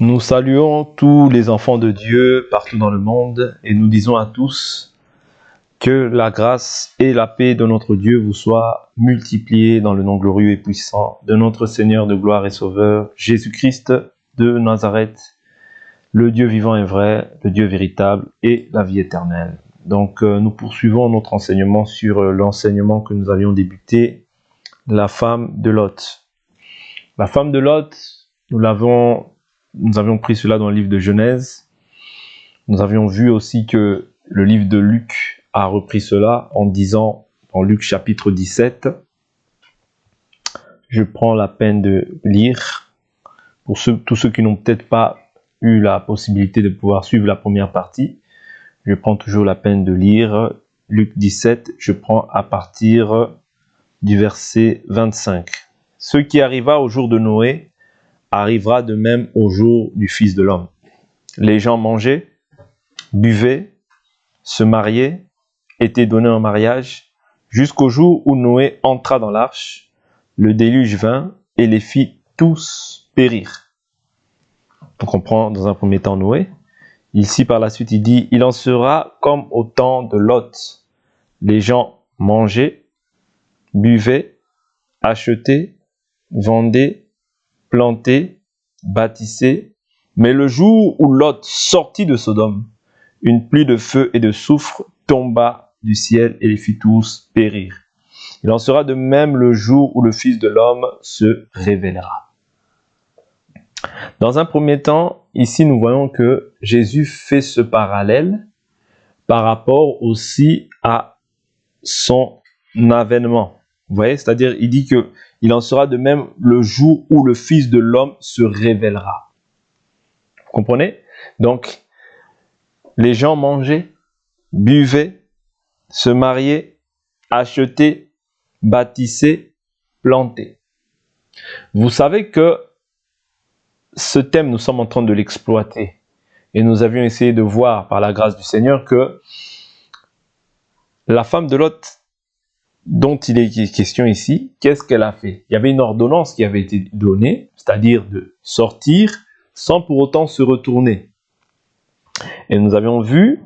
Nous saluons tous les enfants de Dieu partout dans le monde et nous disons à tous que la grâce et la paix de notre Dieu vous soient multipliées dans le nom glorieux et puissant de notre Seigneur de gloire et Sauveur, Jésus-Christ de Nazareth, le Dieu vivant et vrai, le Dieu véritable et la vie éternelle. Donc nous poursuivons notre enseignement sur l'enseignement que nous avions débuté, la femme de Lot. La femme de Lot, nous avions pris cela dans le livre de Genèse. Nous avions vu aussi que le livre de Luc a repris cela en disant, dans Luc chapitre 17, je prends la peine de lire, pour tous ceux qui n'ont peut-être pas eu la possibilité de pouvoir suivre la première partie, je prends toujours la peine de lire Luc 17, je prends à partir du verset 25. Ce qui arriva au jour de Noé arrivera de même au jour du Fils de l'homme. Les gens mangeaient, buvaient, se mariaient, étaient donnés en mariage, jusqu'au jour où Noé entra dans l'arche. Le déluge vint et les fit tous périr. Donc on prend dans un premier temps Noé. Ici par la suite il dit, il en sera comme au temps de Lot. Les gens mangeaient, buvaient, achetaient, vendaient, plantaient, bâtissaient. Mais le jour où Lot sortit de Sodome, une pluie de feu et de soufre tomba du ciel et les fit tous périr. Il en sera de même le jour où le Fils de l'homme se révélera. Dans un premier temps, ici nous voyons que Jésus fait ce parallèle par rapport aussi à son avènement. Vous voyez, c'est-à-dire il dit que il en sera de même le jour où le Fils de l'homme se révélera. Vous comprenez? Donc, les gens mangeaient, buvaient, se mariaient, achetaient, bâtissaient, plantaient. Vous savez que ce thème, nous sommes en train de l'exploiter. Et nous avions essayé de voir, par la grâce du Seigneur, que la femme de Lot, dont il est question ici, qu'est-ce qu'elle a fait? Il y avait une ordonnance qui avait été donnée, c'est-à-dire de sortir sans pour autant se retourner. Et nous avions vu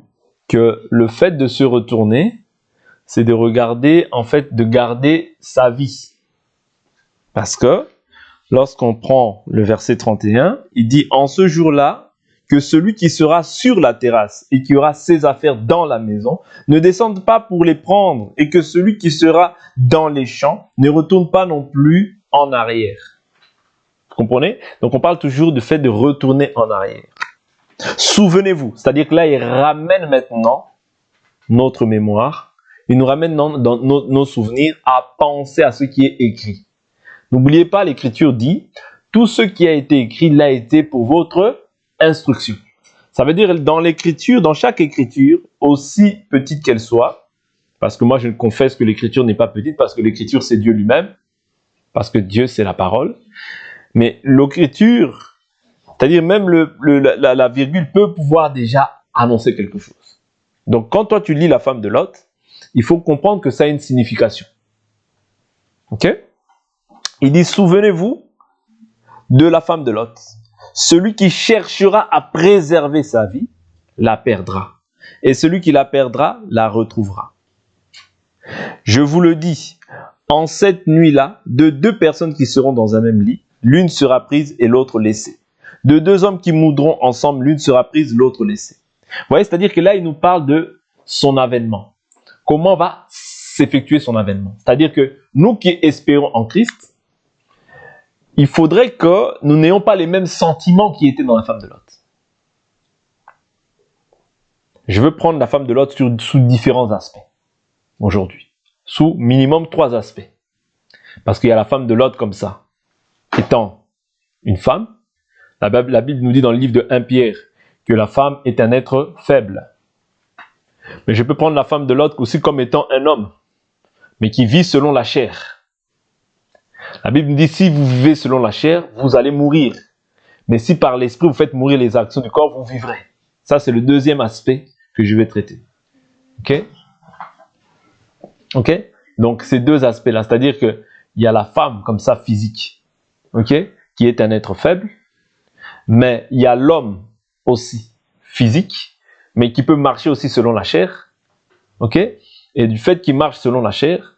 que le fait de se retourner, c'est de regarder, en fait, de garder sa vie. Parce que, lorsqu'on prend le verset 31, il dit « En ce jour-là, que celui qui sera sur la terrasse et qui aura ses affaires dans la maison ne descende pas pour les prendre, et que celui qui sera dans les champs ne retourne pas non plus en arrière. » Vous comprenez? Donc on parle toujours du fait de retourner en arrière. Souvenez-vous, c'est-à-dire que là, il ramène maintenant notre mémoire, il nous ramène dans nos souvenirs à penser à ce qui est écrit. N'oubliez pas, l'Écriture dit, tout ce qui a été écrit l'a été pour votre instruction. Ça veut dire dans l'Écriture, dans chaque Écriture, aussi petite qu'elle soit, parce que moi je confesse que l'Écriture n'est pas petite, parce que l'Écriture c'est Dieu lui-même, parce que Dieu c'est la parole, mais l'Écriture, c'est-à-dire même la virgule peut pouvoir déjà annoncer quelque chose. Donc quand toi tu lis la femme de Lot, il faut comprendre que ça a une signification. Ok? Il dit, souvenez-vous de la femme de Lot. Celui qui cherchera à préserver sa vie, la perdra. Et celui qui la perdra, la retrouvera. Je vous le dis, en cette nuit-là, de deux personnes qui seront dans un même lit, l'une sera prise et l'autre laissée. De deux hommes qui mourront ensemble, l'une sera prise, l'autre laissée. Vous voyez, c'est-à-dire que là, il nous parle de son avènement. Comment va s'effectuer son avènement? C'est-à-dire que nous qui espérons en Christ, il faudrait que nous n'ayons pas les mêmes sentiments qui étaient dans la femme de Lot. Je veux prendre la femme de Lot sous différents aspects aujourd'hui. Sous minimum 3 aspects. Parce qu'il y a la femme de Lot comme ça, étant une femme. La Bible nous dit dans le livre de 1 Pierre que la femme est un être faible. Mais je peux prendre la femme de Lot aussi comme étant un homme, mais qui vit selon la chair. La Bible nous dit, si vous vivez selon la chair, vous allez mourir. Mais si par l'esprit, vous faites mourir les actions du corps, vous vivrez. Ça, c'est le deuxième aspect que je vais traiter. Ok? Ok? Donc, ces deux aspects-là, c'est-à-dire qu'il y a la femme, comme ça, physique, ok? Qui est un être faible. Mais il y a l'homme aussi physique, mais qui peut marcher aussi selon la chair. Ok? Et du fait qu'il marche selon la chair,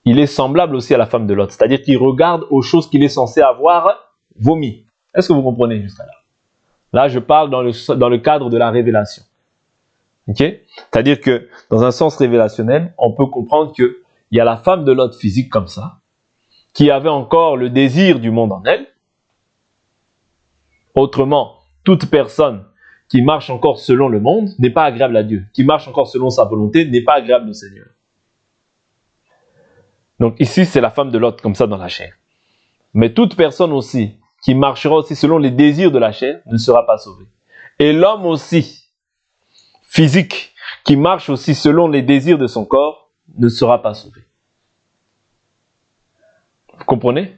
il est semblable aussi à la femme de Lot. C'est-à-dire qu'il regarde aux choses qu'il est censé avoir vomi. Est-ce que vous comprenez jusqu'à là? Là, je parle dans le cadre de la révélation. Okay? C'est-à-dire que, dans un sens révélationnel, on peut comprendre qu'il y a la femme de Lot physique comme ça, qui avait encore le désir du monde en elle. Autrement, toute personne qui marche encore selon le monde n'est pas agréable à Dieu. Qui marche encore selon sa volonté n'est pas agréable au Seigneur. Donc ici, c'est la femme de Lot comme ça dans la chair. Mais toute personne aussi qui marchera aussi selon les désirs de la chair ne sera pas sauvée. Et l'homme aussi, physique, qui marche aussi selon les désirs de son corps, ne sera pas sauvé. Vous comprenez?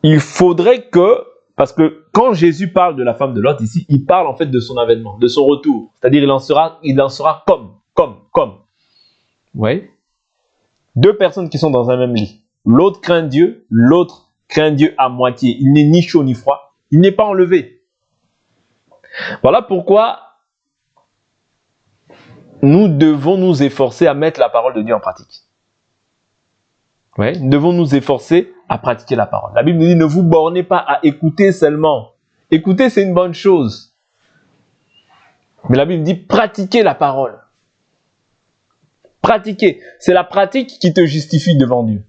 Il faudrait que, parce que quand Jésus parle de la femme de Lot ici, il parle en fait de son avènement, de son retour. C'est-à-dire il en sera comme. Vous voyez? Deux personnes qui sont dans un même lit. L'autre craint Dieu, l'autre craint Dieu à moitié. Il n'est ni chaud ni froid. Il n'est pas enlevé. Voilà pourquoi nous devons nous efforcer à mettre la parole de Dieu en pratique. Ouais, nous devons nous efforcer à pratiquer la parole. La Bible nous dit, ne vous bornez pas à écouter seulement. Écouter, c'est une bonne chose. Mais la Bible dit, pratiquez la parole. Pratiquer. C'est la pratique qui te justifie devant Dieu.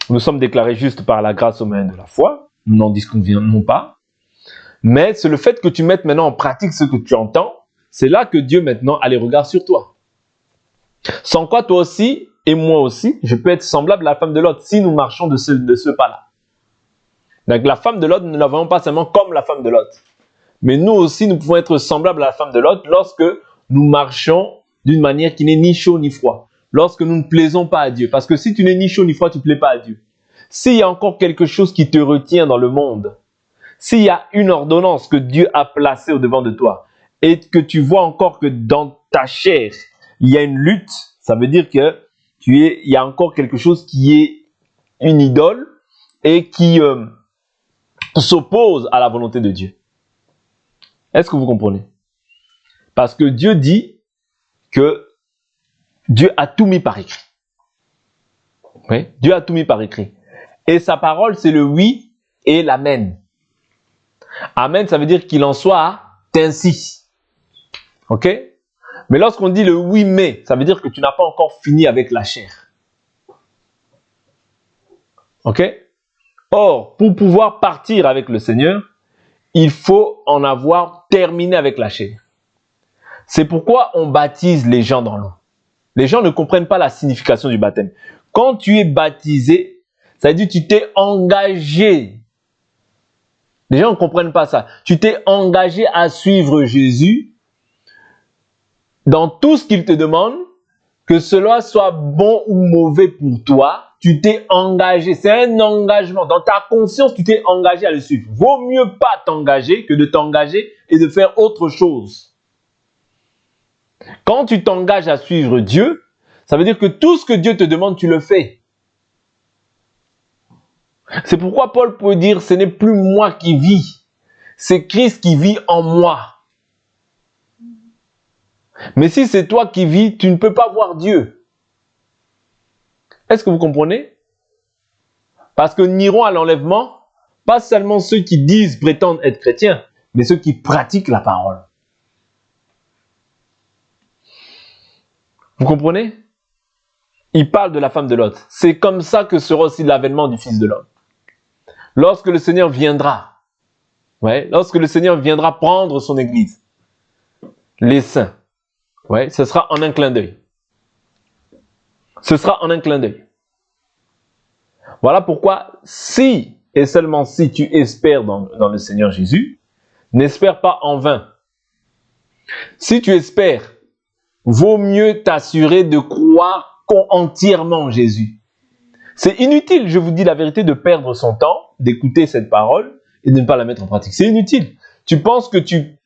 Nous sommes déclarés justes par la grâce au moyen de la foi. Nous n'en disconvenons pas. Mais c'est le fait que tu mettes maintenant en pratique ce que tu entends. C'est là que Dieu maintenant a les regards sur toi. Sans quoi toi aussi, et moi aussi, je peux être semblable à la femme de Lot si nous marchons de ce pas-là. Donc la femme de Lot, nous ne la voyons pas seulement comme la femme de Lot. Mais nous aussi, nous pouvons être semblables à la femme de Lot lorsque nous marchons d'une manière qui n'est ni chaud ni froid. Lorsque nous ne plaisons pas à Dieu. Parce que si tu n'es ni chaud ni froid, tu ne plais pas à Dieu. S'il y a encore quelque chose qui te retient dans le monde, s'il y a une ordonnance que Dieu a placée au-devant de toi, et que tu vois encore que dans ta chair, il y a une lutte, ça veut dire que il y a encore quelque chose qui est une idole et qui s'oppose à la volonté de Dieu. Est-ce que vous comprenez? Parce que Dieu dit que Dieu a tout mis par écrit. Oui, Dieu a tout mis par écrit. Et sa parole, c'est le oui et l'amen. Amen, ça veut dire qu'il en soit ainsi. Ok? Mais lorsqu'on dit le oui mais, ça veut dire que tu n'as pas encore fini avec la chair. Ok? Or, pour pouvoir partir avec le Seigneur, il faut en avoir terminé avec la chair. C'est pourquoi on baptise les gens dans l'eau. Les gens ne comprennent pas la signification du baptême. Quand tu es baptisé, ça veut dire que tu t'es engagé. Les gens ne comprennent pas ça. Tu t'es engagé à suivre Jésus dans tout ce qu'il te demande, que cela soit bon ou mauvais pour toi. Tu t'es engagé. C'est un engagement. Dans ta conscience, tu t'es engagé à le suivre. Vaut mieux pas t'engager que de t'engager et de faire autre chose. Quand tu t'engages à suivre Dieu, ça veut dire que tout ce que Dieu te demande, tu le fais. C'est pourquoi Paul peut dire, ce n'est plus moi qui vis, c'est Christ qui vit en moi. Mais si c'est toi qui vis, tu ne peux pas voir Dieu. Est-ce que vous comprenez? Parce que n'iront à l'enlèvement, pas seulement ceux qui disent, prétendent être chrétiens, mais ceux qui pratiquent la parole. Vous comprenez? Il parle de la femme de Lot. C'est comme ça que sera aussi l'avènement du Fils de l'homme. Lorsque le Seigneur viendra, lorsque le Seigneur viendra prendre son Église, les saints, ce sera en un clin d'œil. Ce sera en un clin d'œil. Voilà pourquoi, si et seulement si tu espères dans le Seigneur Jésus, n'espère pas en vain. Si tu espères, vaut mieux t'assurer de croire entièrement en Jésus. C'est inutile, je vous dis la vérité, de perdre son temps, d'écouter cette parole et de ne pas la mettre en pratique. C'est inutile. Tu penses que tu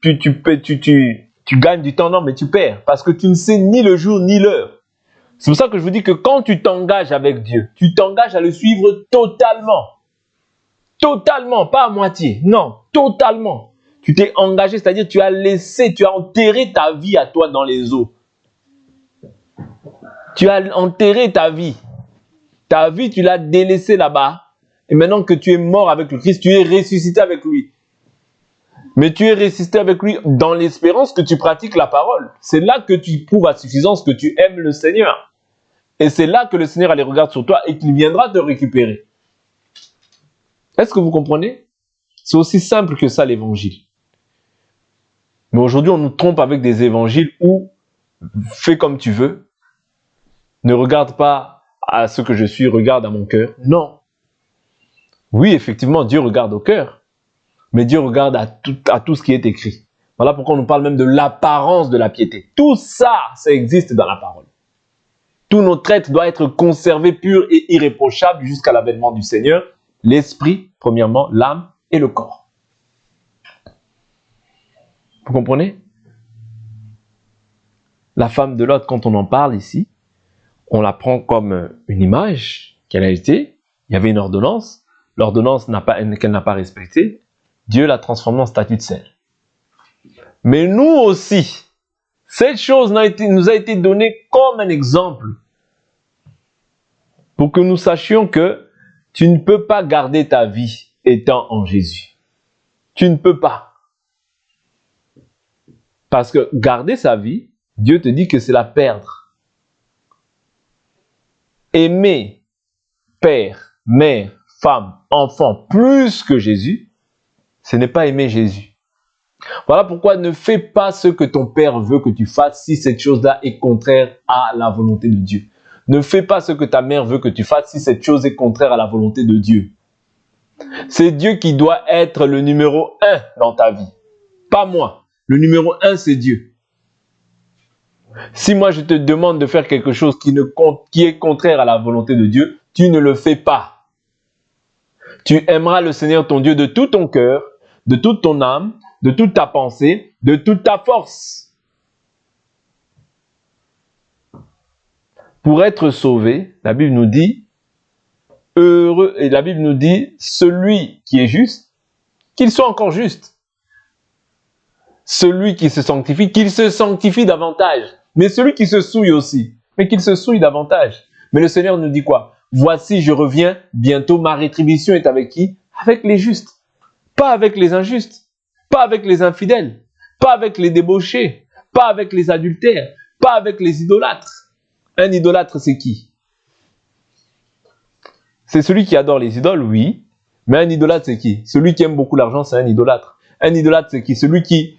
gagnes du temps, non, mais tu perds. Parce que tu ne sais ni le jour ni l'heure. C'est pour ça que je vous dis que quand tu t'engages avec Dieu, tu t'engages à le suivre totalement. Totalement, pas à moitié. Non, totalement. Tu t'es engagé, c'est-à-dire tu as enterré ta vie à toi dans les eaux. Tu as enterré ta vie. Ta vie, tu l'as délaissée là-bas. Et maintenant que tu es mort avec le Christ, tu es ressuscité avec lui. Mais tu es ressuscité avec lui dans l'espérance que tu pratiques la parole. C'est là que tu prouves à suffisance que tu aimes le Seigneur. Et c'est là que le Seigneur les regarde sur toi et qu'il viendra te récupérer. Est-ce que vous comprenez? C'est aussi simple que ça l'évangile. Mais aujourd'hui, on nous trompe avec des évangiles où fais comme tu veux. Ne regarde pas à ce que je suis, regarde à mon cœur. Non. Oui, effectivement, Dieu regarde au cœur. Mais Dieu regarde à tout ce qui est écrit. Voilà pourquoi on nous parle même de l'apparence de la piété. Tout ça, ça existe dans la parole. Tout notre être doit être conservé pur et irréprochable jusqu'à l'avènement du Seigneur. L'esprit, premièrement, l'âme et le corps. Vous comprenez? La femme de Lot, quand on en parle ici, on la prend comme une image qu'elle a été. Il y avait une ordonnance. L'ordonnance qu'elle n'a pas respectée. Dieu l'a transformée en statut de sel. Mais nous aussi, cette chose nous a été donnée comme un exemple pour que nous sachions que tu ne peux pas garder ta vie étant en Jésus. Tu ne peux pas. Parce que garder sa vie, Dieu te dit que c'est la perdre. Aimer père, mère, femme, enfant plus que Jésus, ce n'est pas aimer Jésus. Voilà pourquoi ne fais pas ce que ton père veut que tu fasses si cette chose-là est contraire à la volonté de Dieu. Ne fais pas ce que ta mère veut que tu fasses si cette chose est contraire à la volonté de Dieu. C'est Dieu qui doit être le numéro 1 dans ta vie. Pas moi. Le numéro 1, c'est Dieu. Si moi je te demande de faire quelque chose qui est contraire à la volonté de Dieu, tu ne le fais pas. Tu aimeras le Seigneur ton Dieu de tout ton cœur, de toute ton âme, de toute ta pensée, de toute ta force. Pour être sauvé, la Bible nous dit, heureux, et la Bible nous dit, celui qui est juste, qu'il soit encore juste. Celui qui se sanctifie, qu'il se sanctifie davantage. Mais celui qui se souille aussi, mais qu'il se souille davantage. Mais le Seigneur nous dit quoi? Voici, je reviens bientôt, ma rétribution est avec qui? Avec les justes. Pas avec les injustes, pas avec les infidèles, pas avec les débauchés, pas avec les adultères, pas avec les idolâtres. Un idolâtre, c'est qui? C'est celui qui adore les idoles, oui. Mais un idolâtre, c'est qui? Celui qui aime beaucoup l'argent, c'est un idolâtre. Un idolâtre, c'est qui? Celui qui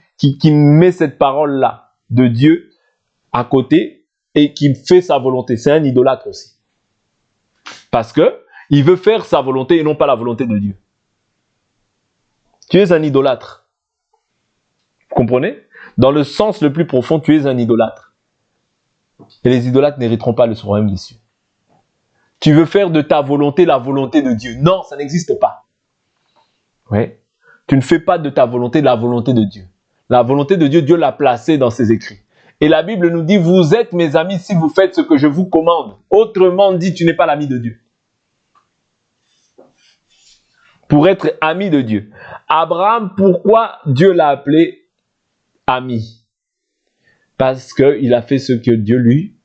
met cette parole-là de Dieu à côté et qui fait sa volonté. C'est un idolâtre aussi. Parce que il veut faire sa volonté et non pas la volonté de Dieu. Tu es un idolâtre. Vous comprenez? Dans le sens le plus profond, tu es un idolâtre. Et les idolâtres n'hériteront pas le royaume des cieux. Tu veux faire de ta volonté la volonté de Dieu. Non, ça n'existe pas. Ouais. Tu ne fais pas de ta volonté la volonté de Dieu. La volonté de Dieu, Dieu l'a placée dans ses écrits. Et la Bible nous dit, vous êtes mes amis si vous faites ce que je vous commande. Autrement dit, tu n'es pas l'ami de Dieu. Pour être ami de Dieu. Abraham, pourquoi Dieu l'a appelé ami? Parce qu'il a fait ce que Dieu lui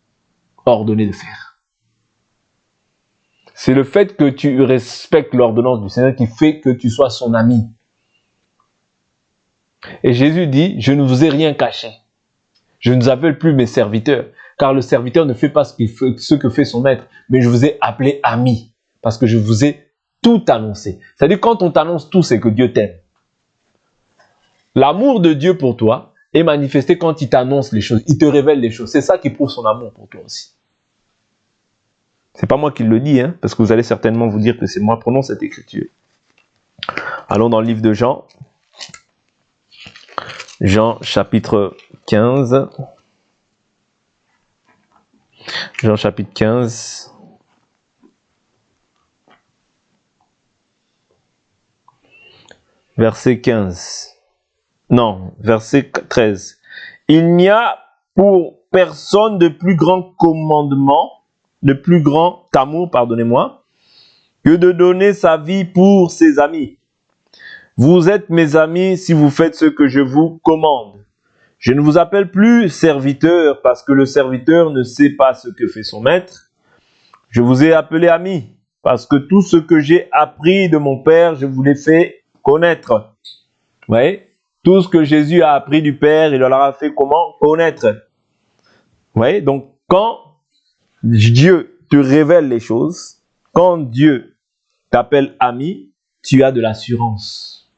a ordonné de faire. C'est le fait que tu respectes l'ordonnance du Seigneur qui fait que tu sois son ami. Et Jésus dit, je ne vous ai rien caché. Je ne vous appelle plus mes serviteurs, car le serviteur ne fait pas ce que fait son maître, mais je vous ai appelé ami, parce que je vous ai tout annoncé. C'est-à-dire, quand on t'annonce tout, c'est que Dieu t'aime. L'amour de Dieu pour toi est manifesté quand il t'annonce les choses, il te révèle les choses. C'est ça qui prouve son amour pour toi aussi. C'est pas moi qui le dis, parce que vous allez certainement vous dire que c'est moi. Prenons cette écriture. Allons dans le livre de Jean. Jean chapitre 15. Jean chapitre 15. Verset 15. Non, verset 13. Il n'y a pour personne de plus grand commandement, de plus grand amour, pardonnez-moi, que de donner sa vie pour ses amis. Vous êtes mes amis si vous faites ce que je vous commande. Je ne vous appelle plus serviteur parce que le serviteur ne sait pas ce que fait son maître. Je vous ai appelé ami parce que tout ce que j'ai appris de mon Père, je vous l'ai fait connaître. Vous voyez? Tout ce que Jésus a appris du Père, il leur a fait comment? Connaître. Vous voyez? Donc, quand Dieu te révèle les choses, quand Dieu t'appelle ami, tu as de l'assurance.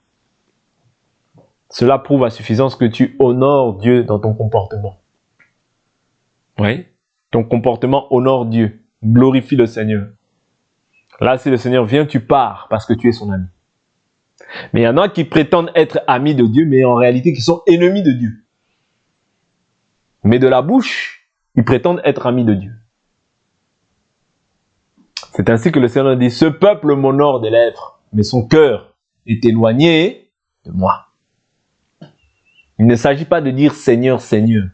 Cela prouve à suffisance que tu honores Dieu dans ton comportement. Oui? Ton comportement honore Dieu, glorifie le Seigneur. Là, si le Seigneur vient, tu pars parce que tu es son ami. Mais il y en a qui prétendent être amis de Dieu, mais en réalité qui sont ennemis de Dieu. Mais de la bouche, ils prétendent être amis de Dieu. C'est ainsi que le Seigneur dit, ce peuple m'honore des lèvres, mais son cœur est éloigné de moi. Il ne s'agit pas de dire Seigneur, Seigneur.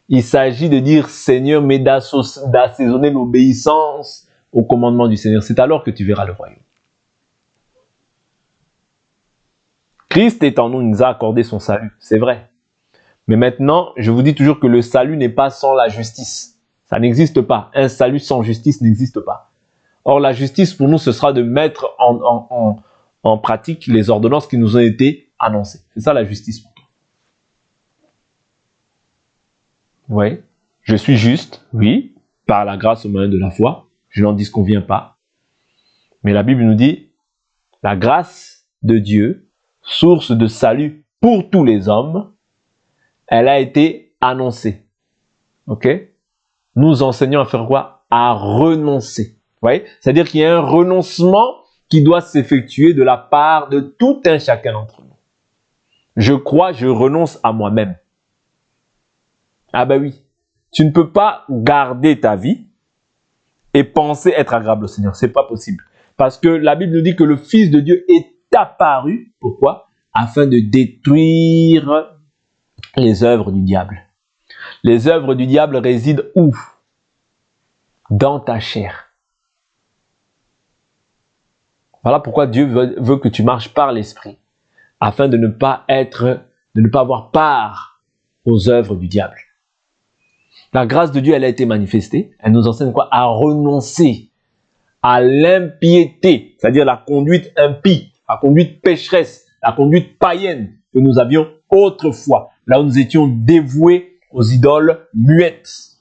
Il s'agit de dire Seigneur, mais d'assaisonner l'obéissance au commandement du Seigneur. C'est alors que tu verras le royaume. Christ est en nous, il nous a accordé son salut, c'est vrai. Mais maintenant, je vous dis toujours que le salut n'est pas sans la justice. Ça n'existe pas. Un salut sans justice n'existe pas. Or, la justice pour nous, ce sera de mettre en pratique les ordonnances qui nous ont été annoncées. C'est ça la justice pour toi. Oui, je suis juste, oui, par la grâce au moyen de la foi. Je n'en disconviens pas. Mais la Bible nous dit, la grâce de Dieu, source de salut pour tous les hommes, elle a été annoncée. Ok? Nous enseignons à faire quoi? À renoncer. Vous voyez? C'est-à-dire qu'il y a un renoncement qui doit s'effectuer de la part de tout un chacun d'entre nous. Je crois, je renonce à moi-même. Ah ben oui. Tu ne peux pas garder ta vie et penser être agréable au Seigneur. C'est pas possible. Parce que la Bible nous dit que le Fils de Dieu est apparu. Pourquoi? Afin de détruire les œuvres du diable. Les œuvres du diable résident où? Dans ta chair. Voilà pourquoi Dieu veut que tu marches par l'esprit, afin de ne pas avoir part aux œuvres du diable. La grâce de Dieu, elle a été manifestée. Elle nous enseigne quoi? À renoncer à l'impiété, c'est-à-dire la conduite impie, la conduite pécheresse, la conduite païenne que nous avions autrefois, là où nous étions dévoués aux idoles muettes.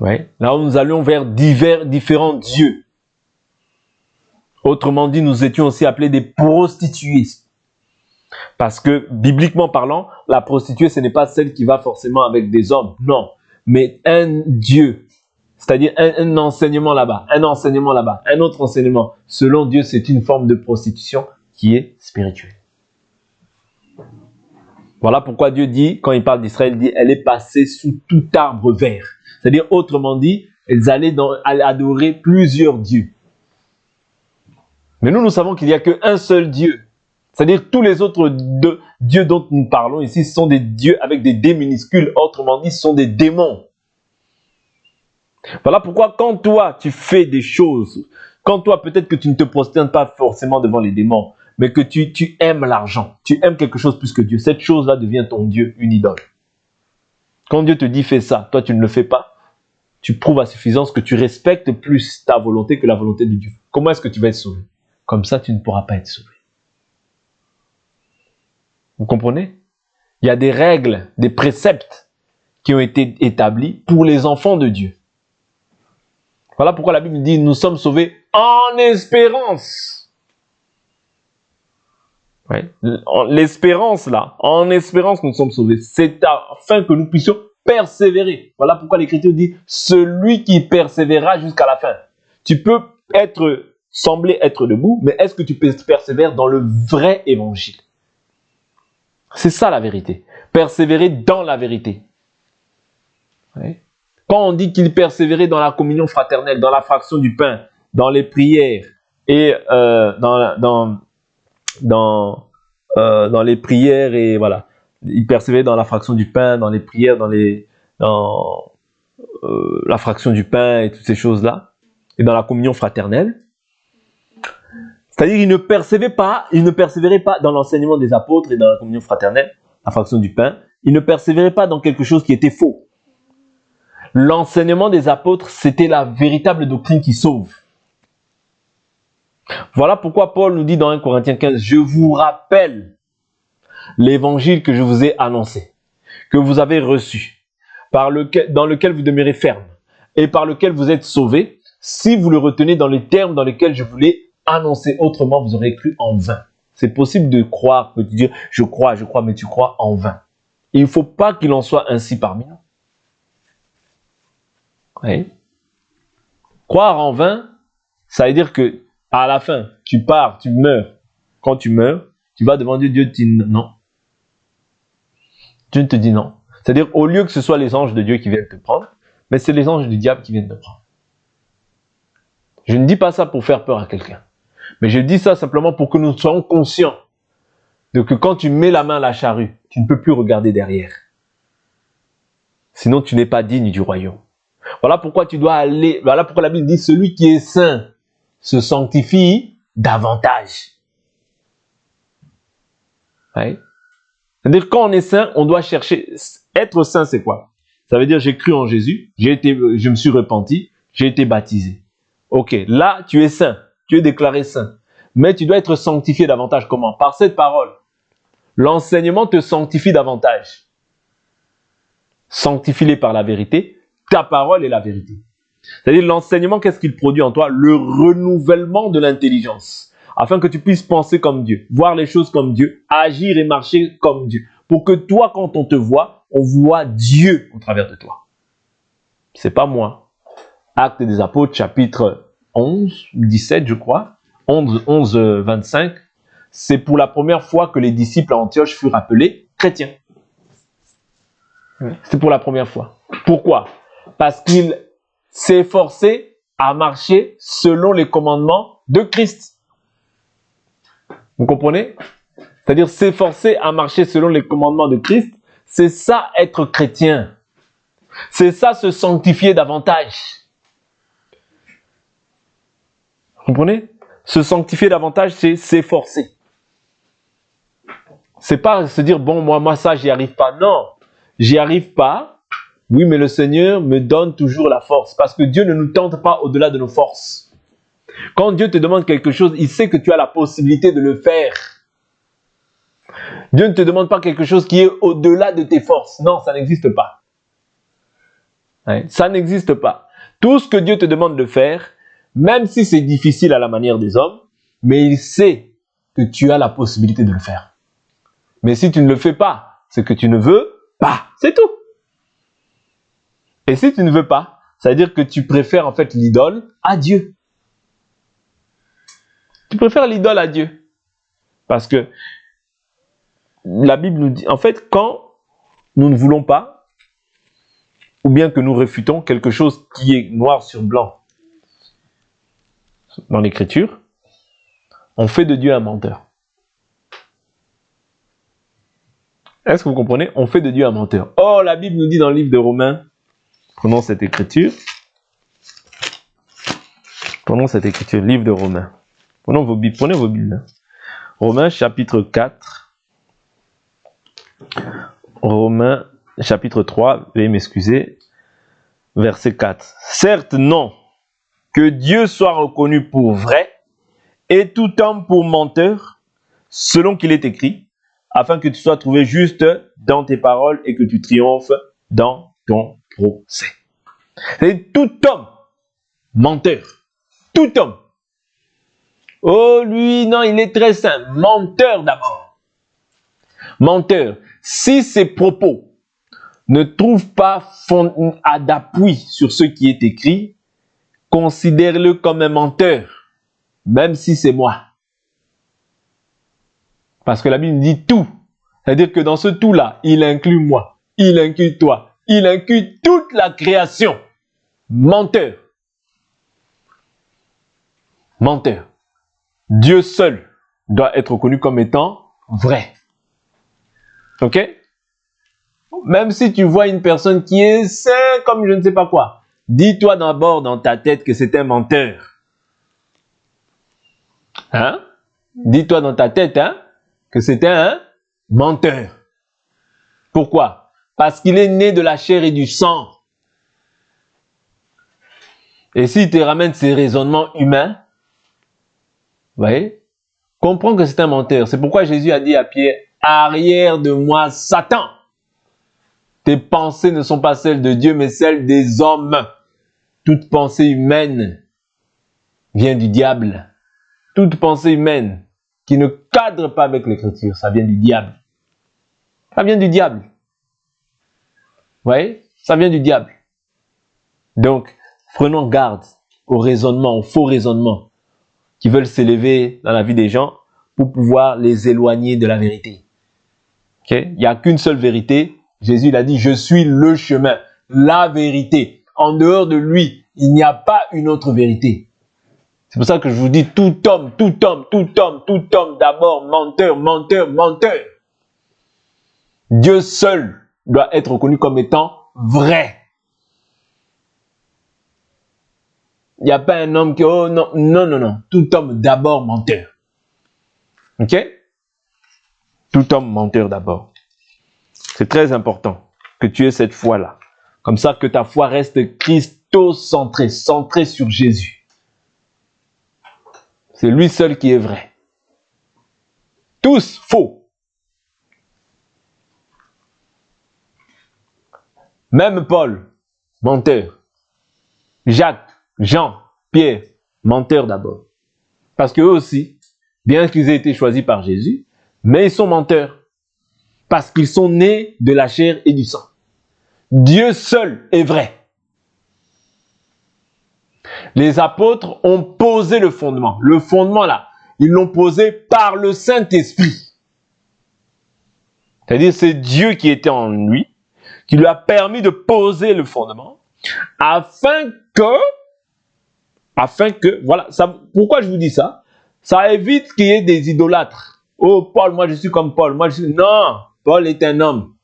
Ouais. Là où nous allions vers différents dieux. Autrement dit, nous étions aussi appelés des prostituées. Parce que, bibliquement parlant, la prostituée, ce n'est pas celle qui va forcément avec des hommes. Non. Mais un Dieu, c'est-à-dire un enseignement là-bas, un autre enseignement. Selon Dieu, c'est une forme de prostitution qui est spirituelle. Voilà pourquoi Dieu dit, quand il parle d'Israël, il dit, elle est passée sous tout arbre vert. C'est-à-dire, autrement dit, elles allaient adorer plusieurs dieux. Mais nous savons qu'il n'y a qu'un seul Dieu. C'est-à-dire tous les autres dieux dont nous parlons ici sont des dieux avec des D minuscules. Autrement dit, ce sont des démons. Voilà pourquoi quand toi, tu fais des choses, quand toi, peut-être que tu ne te prosternes pas forcément devant les démons, mais que tu aimes l'argent, tu aimes quelque chose plus que Dieu, cette chose-là devient ton Dieu, une idole. Quand Dieu te dit fais ça, toi tu ne le fais pas, tu prouves à suffisance que tu respectes plus ta volonté que la volonté de Dieu. Comment est-ce que tu vas être sauvé? Comme ça, tu ne pourras pas être sauvé. Vous comprenez? Il y a des règles, des préceptes qui ont été établis pour les enfants de Dieu. Voilà pourquoi la Bible dit, nous sommes sauvés en espérance. Ouais. L'espérance là, en espérance nous sommes sauvés. C'est afin que nous puissions persévérer. Voilà pourquoi l'Écriture dit, celui qui persévérera jusqu'à la fin. Tu peux sembler être debout, mais est-ce que tu persévères dans le vrai évangile? C'est ça la vérité. Persévérer dans la vérité. Ouais. Quand on dit qu'il persévérait dans la communion fraternelle, dans la fraction du pain, dans les prières et dans les prières et voilà, il persévérait dans la fraction du pain, dans les prières, dans la fraction du pain et toutes ces choses-là. et dans la communion fraternelle. C'est-à-dire qu'il ne persévérait pas dans l'enseignement des apôtres et dans la communion fraternelle, la fraction du pain. Il ne persévérait pas dans quelque chose qui était faux. L'enseignement des apôtres, c'était la véritable doctrine qui sauve. Voilà pourquoi Paul nous dit dans 1 Corinthiens 15, « Je vous rappelle l'évangile que je vous ai annoncé, que vous avez reçu, dans lequel vous demeurez ferme, et par lequel vous êtes sauvés, si vous le retenez dans les termes dans lesquels je vous l'ai annoncé. Autrement, vous aurez cru en vain. » C'est possible de croire, de dire « je crois, mais tu crois en vain. » Il ne faut pas qu'il en soit ainsi parmi nous. Oui. Croire en vain, ça veut dire que à la fin, tu pars, tu meurs. Quand tu meurs, tu vas devant Dieu, Dieu te dit non. Dieu te dit non. C'est-à-dire, au lieu que ce soit les anges de Dieu qui viennent te prendre, mais c'est les anges du diable qui viennent te prendre. Je ne dis pas ça pour faire peur à quelqu'un. Mais je dis ça simplement pour que nous soyons conscients de que quand tu mets la main à la charrue, tu ne peux plus regarder derrière. Sinon, tu n'es pas digne du royaume. Voilà pourquoi tu dois aller, voilà pourquoi la Bible dit, celui qui est saint se sanctifie davantage. Oui. C'est-à-dire, quand on est saint, on doit chercher. Être saint, c'est quoi? Ça veut dire, j'ai cru en Jésus, je me suis repenti, j'ai été baptisé. Ok, là, tu es saint, tu es déclaré saint. Mais tu dois être sanctifié davantage. Comment? Par cette parole. L'enseignement te sanctifie davantage. Sanctifie-les par la vérité. Ta parole est la vérité. C'est-à-dire, l'enseignement, qu'est-ce qu'il produit en toi? Le renouvellement de l'intelligence. Afin que tu puisses penser comme Dieu, voir les choses comme Dieu, agir et marcher comme Dieu. Pour que toi, quand on te voit, on voit Dieu au travers de toi. C'est pas moi. Actes des Apôtres, chapitre 11, 17, je crois. 11, 25. C'est pour la première fois que les disciples à Antioche furent appelés chrétiens. C'est pour la première fois. Pourquoi? Parce qu'il s'est forcé à marcher selon les commandements de Christ. Vous comprenez? C'est-à-dire s'efforcer à marcher selon les commandements de Christ, c'est ça être chrétien. C'est ça se sanctifier davantage. Vous comprenez? Se sanctifier davantage, c'est s'efforcer. C'est pas se dire, bon, moi ça, j'y arrive pas. Non, j'y arrive pas. Oui, mais le Seigneur me donne toujours la force. Parce que Dieu ne nous tente pas au-delà de nos forces. Quand Dieu te demande quelque chose, il sait que tu as la possibilité de le faire. Dieu ne te demande pas quelque chose qui est au-delà de tes forces. Non, ça n'existe pas. Ça n'existe pas. Tout ce que Dieu te demande de faire, même si c'est difficile à la manière des hommes, mais il sait que tu as la possibilité de le faire. Mais si tu ne le fais pas, c'est que tu ne veux pas. C'est tout. Et si tu ne veux pas, ça veut dire que tu préfères en fait l'idole à Dieu. Tu préfères l'idole à Dieu. Parce que la Bible nous dit, en fait, quand nous ne voulons pas, ou bien que nous réfutons quelque chose qui est noir sur blanc dans l'Écriture, on fait de Dieu un menteur. Est-ce que vous comprenez? On fait de Dieu un menteur. Oh, la Bible nous dit dans le livre de Romains, prenons cette écriture, livre de Romains. Prenez vos Bibles. Romains chapitre 4. Romains chapitre 3, veuillez m'excuser, verset 4. Certes, non, que Dieu soit reconnu pour vrai et tout homme pour menteur, selon qu'il est écrit, afin que tu sois trouvé juste dans tes paroles et que tu triomphes dans ton procès. C'est tout homme menteur. Tout homme. Oh, lui, non, il est très saint. Menteur d'abord. Menteur. Si ses propos ne trouvent pas d'appui sur ce qui est écrit, considère-le comme un menteur, même si c'est moi. Parce que la Bible dit tout. C'est-à-dire que dans ce tout-là, il inclut moi, il inclut toi, il inclut toute la création. Menteur. Menteur. Dieu seul doit être reconnu comme étant vrai. Ok? Même si tu vois une personne qui est sainte comme je ne sais pas quoi, dis-toi d'abord dans ta tête que c'est un menteur. Hein? Dis-toi dans ta tête que c'est un menteur. Pourquoi? Parce qu'il est né de la chair et du sang. Et s'il te ramène ces raisonnements humains, vous voyez, comprends que c'est un menteur. C'est pourquoi Jésus a dit à Pierre, arrière de moi, Satan. Tes pensées ne sont pas celles de Dieu, mais celles des hommes. Toute pensée humaine vient du diable. Toute pensée humaine qui ne cadre pas avec l'Écriture, ça vient du diable. Ça vient du diable. Vous voyez? Ça vient du diable. Donc, prenons garde aux raisonnements, aux faux raisonnements qui veulent s'élever dans la vie des gens pour pouvoir les éloigner de la vérité. Okay? Il n'y a qu'une seule vérité. Jésus il a dit, je suis le chemin, la vérité. En dehors de lui, il n'y a pas une autre vérité. C'est pour ça que je vous dis, tout homme, d'abord, menteur, menteur, menteur. Dieu seul doit être reconnu comme étant vrai. Il n'y a pas un homme qui, oh non, non, non, non. Tout homme d'abord menteur. Ok? Tout homme menteur d'abord. C'est très important que tu aies cette foi-là. Comme ça que ta foi reste christocentrée, centrée sur Jésus. C'est lui seul qui est vrai. Tous faux. Même Paul, menteur. Jacques, Jean, Pierre, menteurs d'abord. Parce qu'eux aussi, bien qu'ils aient été choisis par Jésus, mais ils sont menteurs. Parce qu'ils sont nés de la chair et du sang. Dieu seul est vrai. Les apôtres ont posé le fondement. Le fondement là, ils l'ont posé par le Saint-Esprit. C'est-à-dire c'est Dieu qui était en lui, qui lui a permis de poser le fondement, afin que, voilà, ça, pourquoi je vous dis ça? Ça évite qu'il y ait des idolâtres. Oh, Paul, moi je suis comme Paul. Moi, je suis... Non, Paul est un homme.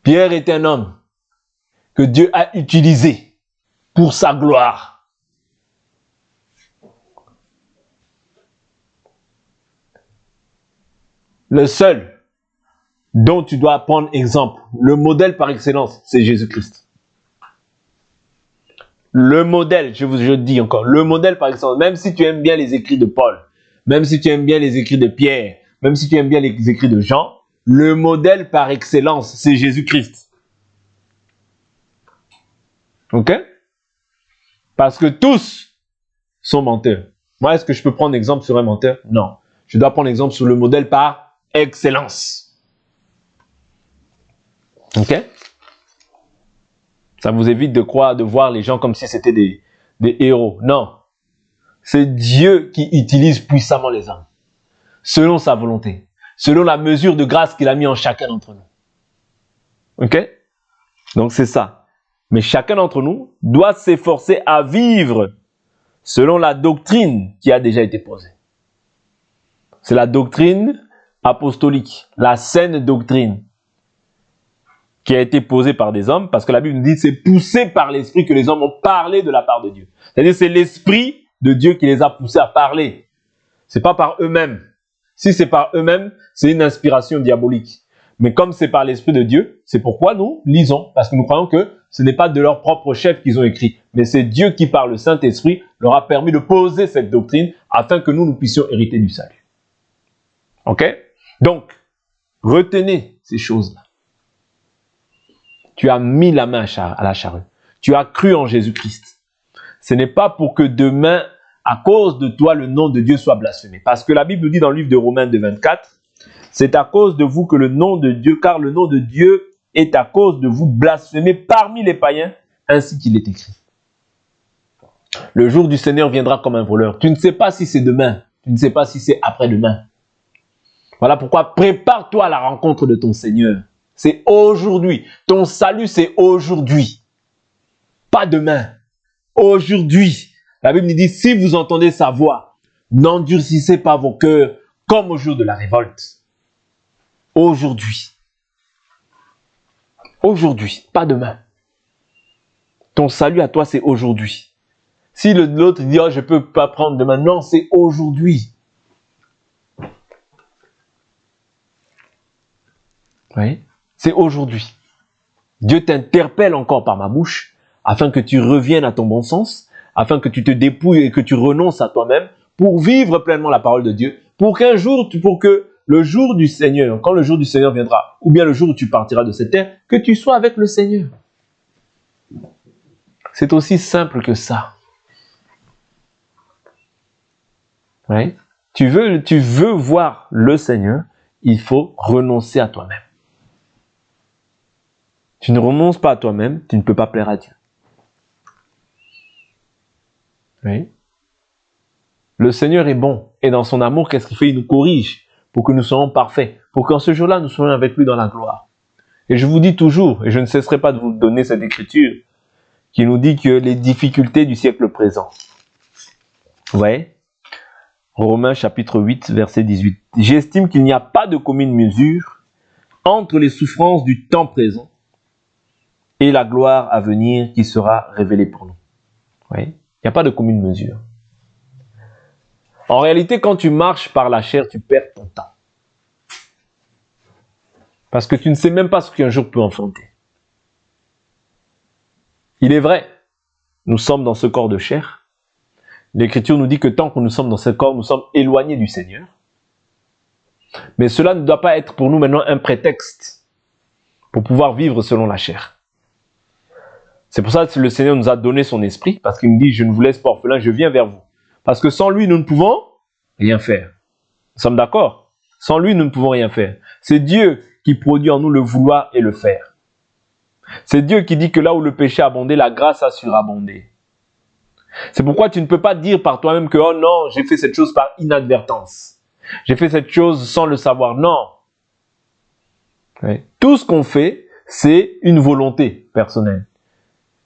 Pierre est un homme que Dieu a utilisé pour sa gloire. Le seul dont tu dois prendre exemple, le modèle par excellence, c'est Jésus-Christ. Le modèle, je dis encore, le modèle par excellence, même si tu aimes bien les écrits de Paul, même si tu aimes bien les écrits de Pierre, même si tu aimes bien les écrits de Jean, le modèle par excellence, c'est Jésus-Christ. Ok? Parce que tous sont menteurs. Moi, est-ce que je peux prendre exemple sur un menteur? Non. Je dois prendre exemple sur le modèle par excellence. Ok? Ça vous évite de voir les gens comme si c'était des héros. Non. C'est Dieu qui utilise puissamment les hommes. Selon sa volonté. Selon la mesure de grâce qu'il a mis en chacun d'entre nous. Ok? Donc c'est ça. Mais chacun d'entre nous doit s'efforcer à vivre selon la doctrine qui a déjà été posée. C'est la doctrine apostolique, la saine doctrine qui a été posée par des hommes, parce que la Bible nous dit que c'est poussé par l'Esprit que les hommes ont parlé de la part de Dieu. C'est-à-dire c'est l'Esprit de Dieu qui les a poussés à parler. C'est pas par eux-mêmes. Si c'est par eux-mêmes, c'est une inspiration diabolique. Mais comme c'est par l'Esprit de Dieu, c'est pourquoi nous lisons, parce que nous croyons que ce n'est pas de leur propre chef qu'ils ont écrit, mais c'est Dieu qui, par le Saint-Esprit, leur a permis de poser cette doctrine afin que nous puissions hériter du salut. Ok? Donc, retenez ces choses-là. Tu as mis la main à la charrue. Tu as cru en Jésus-Christ. Ce n'est pas pour que demain, à cause de toi, le nom de Dieu soit blasphémé. Parce que la Bible nous dit dans le livre de Romains 2,24, c'est à cause de vous que le nom de Dieu, car le nom de Dieu est à cause de vous blasphémé parmi les païens, ainsi qu'il est écrit. Le jour du Seigneur viendra comme un voleur. Tu ne sais pas si c'est demain, tu ne sais pas si c'est après-demain. Voilà pourquoi prépare-toi à la rencontre de ton Seigneur. C'est aujourd'hui. Ton salut, c'est aujourd'hui. Pas demain. Aujourd'hui. La Bible nous dit, si vous entendez sa voix, n'endurcissez pas vos cœurs comme au jour de la révolte. Aujourd'hui. Aujourd'hui, pas demain. Ton salut à toi, c'est aujourd'hui. Si l'autre dit, oh, je ne peux pas prendre demain, non, c'est aujourd'hui. Oui, c'est aujourd'hui. Dieu t'interpelle encore par ma bouche afin que tu reviennes à ton bon sens, afin que tu te dépouilles et que tu renonces à toi-même pour vivre pleinement la parole de Dieu, pour que le jour du Seigneur, quand le jour du Seigneur viendra, ou bien le jour où tu partiras de cette terre, que tu sois avec le Seigneur. C'est aussi simple que ça. Oui. Tu veux voir le Seigneur, il faut renoncer à toi-même. Tu ne renonces pas à toi-même, tu ne peux pas plaire à Dieu. Oui. Le Seigneur est bon, et dans son amour, qu'est-ce qu'il fait? Il nous corrige pour que nous soyons parfaits, pour qu'en ce jour-là, nous soyons avec lui dans la gloire. Et je vous dis toujours, et je ne cesserai pas de vous donner cette écriture, qui nous dit que les difficultés du siècle présent. Vous voyez? Romains chapitre 8, verset 18. J'estime qu'il n'y a pas de commune mesure entre les souffrances du temps présent et la gloire à venir qui sera révélée pour nous. Vous voyez? Il n'y a pas de commune mesure. En réalité, quand tu marches par la chair, tu perds ton temps. Parce que tu ne sais même pas ce qu'un jour peut enfanter. Il est vrai, nous sommes dans ce corps de chair. L'Écriture nous dit que tant que nous sommes dans ce corps, nous sommes éloignés du Seigneur. Mais cela ne doit pas être pour nous maintenant un prétexte pour pouvoir vivre selon la chair. C'est pour ça que le Seigneur nous a donné son esprit, parce qu'il nous dit, je ne vous laisse pas orphelin, je viens vers vous. Parce que sans lui, nous ne pouvons rien faire. Nous sommes d'accord? Sans lui, nous ne pouvons rien faire. C'est Dieu qui produit en nous le vouloir et le faire. C'est Dieu qui dit que là où le péché a abondé, la grâce a surabondé. C'est pourquoi tu ne peux pas dire par toi-même que « Oh non, j'ai fait cette chose par inadvertance. J'ai fait cette chose sans le savoir. » Non. Oui. Tout ce qu'on fait, c'est une volonté personnelle.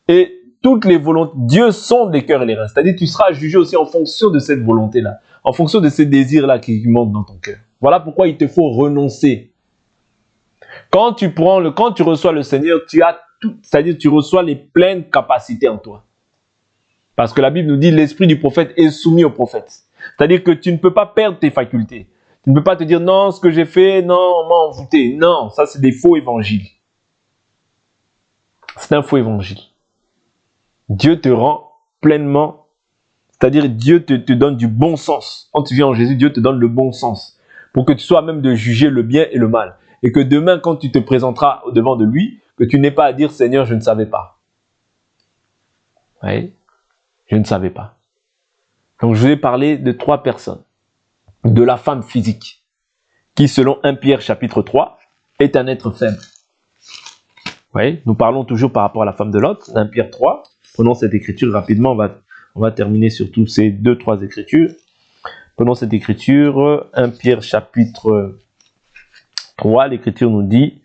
Et toutes les volontés, Dieu sonde les cœurs et les reins. C'est-à-dire que tu seras jugé aussi en fonction de cette volonté-là, en fonction de ces désirs-là qui montent dans ton cœur. Voilà pourquoi il te faut renoncer. Quand tu reçois le Seigneur, tu as tout, c'est-à-dire tu reçois les pleines capacités en toi. Parce que la Bible nous dit l'esprit du prophète est soumis au prophète. C'est-à-dire que tu ne peux pas perdre tes facultés. Tu ne peux pas te dire non, ce que j'ai fait, non, on m'a envoûté. Non, ça c'est des faux évangiles. C'est un faux évangile. Dieu te rend pleinement, c'est-à-dire Dieu te donne du bon sens. Quand tu viens en Jésus, Dieu te donne le bon sens. Pour que tu sois même de juger le bien et le mal. Et que demain, quand tu te présenteras au devant de lui, que tu n'aies pas à dire Seigneur, je ne savais pas. Oui, je ne savais pas. Donc je vous ai parlé de 3 personnes. De la femme physique, qui selon 1 Pierre chapitre 3, est un être faible. Oui, nous parlons toujours par rapport à la femme de Lot, 1 Pierre 3. Prenons cette écriture rapidement, on va terminer sur tous ces 2-3 écritures. Prenons cette écriture, 1 Pierre chapitre 3, l'écriture nous dit,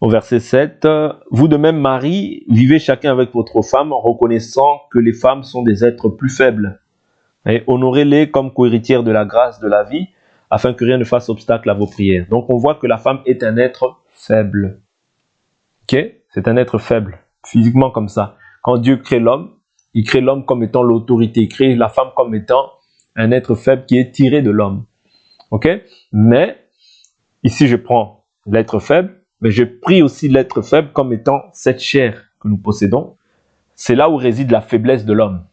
au verset 7, « Vous de même, Marie, vivez chacun avec votre femme en reconnaissant que les femmes sont des êtres plus faibles. Et honorez-les comme co-héritières de la grâce de la vie, afin que rien ne fasse obstacle à vos prières. » Donc on voit que la femme est un être faible. Ok? C'est un être faible, physiquement comme ça. Quand Dieu crée l'homme, il crée l'homme comme étant l'autorité, il crée la femme comme étant un être faible qui est tiré de l'homme. Ok? Mais, ici je prends l'être faible, mais je prie aussi l'être faible comme étant cette chair que nous possédons. C'est là où réside la faiblesse de l'homme.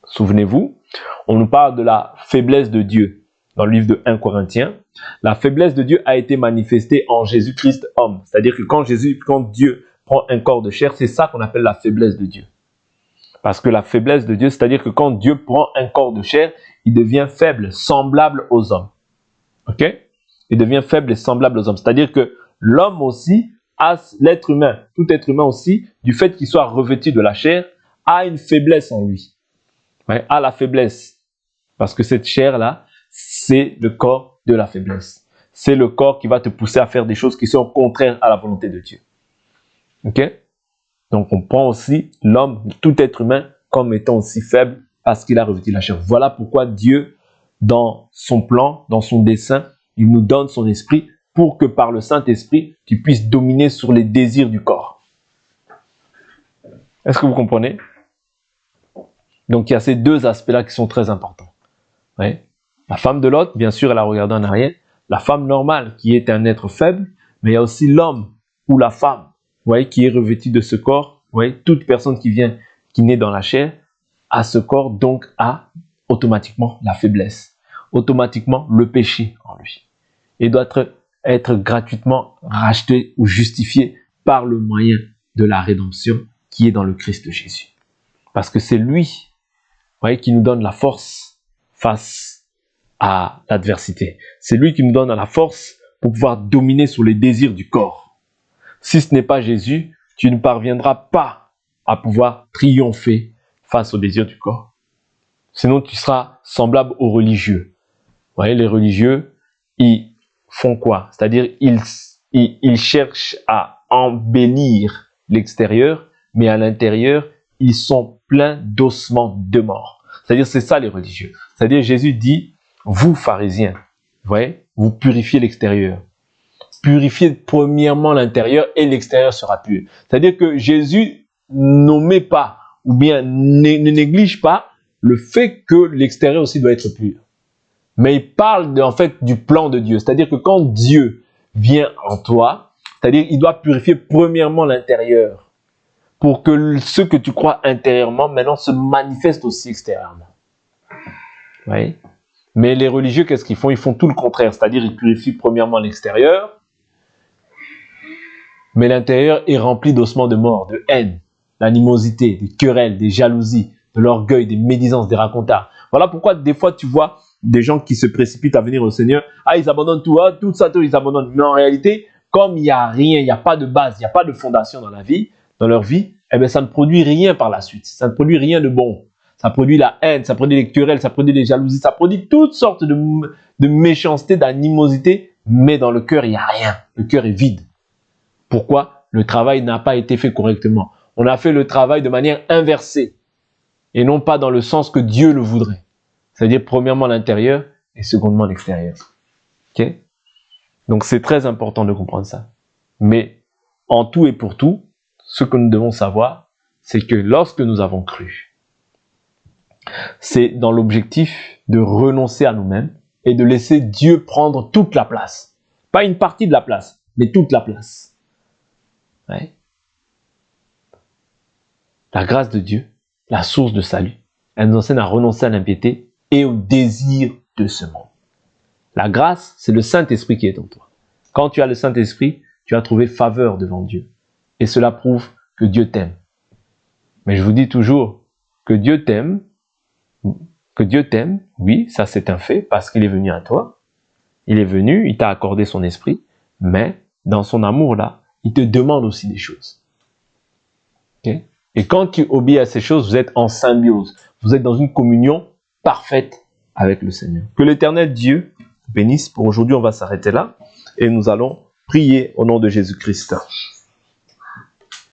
Souvenez-vous, on nous parle de la faiblesse de Dieu dans le livre de 1 Corinthiens. La faiblesse de Dieu a été manifestée en Jésus-Christ homme. C'est-à-dire que quand Dieu prend un corps de chair, c'est ça qu'on appelle la faiblesse de Dieu. Parce que la faiblesse de Dieu, c'est-à-dire que quand Dieu prend un corps de chair, il devient faible, semblable aux hommes. Ok? Il devient faible et semblable aux hommes. C'est-à-dire que l'homme aussi, l'être humain, tout être humain aussi, du fait qu'il soit revêtu de la chair, a une faiblesse en lui. Ouais, a la faiblesse. Parce que cette chair-là, c'est le corps de la faiblesse. C'est le corps qui va te pousser à faire des choses qui sont contraires à la volonté de Dieu. Ok? Donc on prend aussi l'homme, tout être humain, comme étant aussi faible parce qu'il a revêtu la chair. Voilà pourquoi Dieu, dans son plan, dans son dessein, il nous donne son esprit pour que par le Saint-Esprit, tu puisses dominer sur les désirs du corps. Est-ce que vous comprenez? Donc il y a ces deux aspects-là qui sont très importants. Ouais. La femme de Lot, bien sûr, elle a regardé en arrière. La femme normale, qui est un être faible, mais il y a aussi l'homme ou la femme, vous voyez, qui est revêtue de ce corps. Vous voyez, toute personne qui naît dans la chair, a ce corps, donc a automatiquement la faiblesse, automatiquement le péché en lui. Et doit être gratuitement racheté ou justifié par le moyen de la rédemption qui est dans le Christ Jésus. Parce que c'est lui, vous voyez, qui nous donne la force face à l'adversité. C'est lui qui nous donne la force pour pouvoir dominer sur les désirs du corps. Si ce n'est pas Jésus, tu ne parviendras pas à pouvoir triompher face aux désirs du corps. Sinon, tu seras semblable aux religieux. Vous voyez, les religieux, ils font quoi? C'est-à-dire, ils cherchent à embellir l'extérieur, mais à l'intérieur, ils sont pleins d'ossements de mort. C'est-à-dire, c'est ça les religieux. C'est-à-dire, Jésus dit, vous, pharisiens, vous voyez, vous purifiez l'extérieur. Purifiez premièrement l'intérieur et l'extérieur sera pur. C'est-à-dire que Jésus n'omet pas ou bien ne néglige pas le fait que l'extérieur aussi doit être pur. Mais il parle en fait du plan de Dieu. C'est-à-dire que quand Dieu vient en toi, c'est-à-dire il doit purifier premièrement l'intérieur pour que ce que tu crois intérieurement maintenant se manifeste aussi extérieurement. Vous voyez? Mais les religieux, qu'est-ce qu'ils font? Ils font tout le contraire. C'est-à-dire ils purifient premièrement l'extérieur, mais l'intérieur est rempli d'ossements de mort, de haine, d'animosité, des querelles, des jalousies, de l'orgueil, des médisances, des racontards. Voilà pourquoi des fois tu vois des gens qui se précipitent à venir au Seigneur. Ah, ils abandonnent tout, tout ça, tout, ils abandonnent. Mais en réalité, comme il n'y a rien, il n'y a pas de base, il n'y a pas de fondation dans la vie, dans leur vie, eh bien, ça ne produit rien par la suite. Ça ne produit rien de bon. Ça produit la haine, ça produit les querelles, ça produit les jalousies, ça produit toutes sortes de méchanceté, d'animosité, mais dans le cœur, il n'y a rien. Le cœur est vide. Pourquoi? Le travail n'a pas été fait correctement. On a fait le travail de manière inversée et non pas dans le sens que Dieu le voudrait. C'est-à-dire premièrement l'intérieur et secondement l'extérieur. Okay? Donc c'est très important de comprendre ça. Mais en tout et pour tout, ce que nous devons savoir, c'est que lorsque nous avons cru, c'est dans l'objectif de renoncer à nous-mêmes et de laisser Dieu prendre toute la place. Pas une partie de la place, mais toute la place. Ouais. La grâce de Dieu, la source de salut, elle nous enseigne à renoncer à l'impiété et au désir de ce monde. La grâce, c'est le Saint-Esprit qui est en toi. Quand tu as le Saint-Esprit, tu as trouvé faveur devant Dieu. Et cela prouve que Dieu t'aime. Mais je vous dis toujours que Dieu t'aime, oui, ça c'est un fait, parce qu'il est venu à toi. Il est venu, il t'a accordé son esprit, mais dans son amour-là, il te demande aussi des choses. Okay? Et quand tu obéis à ces choses, vous êtes en symbiose. Vous êtes dans une communion parfaite avec le Seigneur. Que l'Éternel Dieu bénisse. Pour aujourd'hui, on va s'arrêter là et nous allons prier au nom de Jésus-Christ.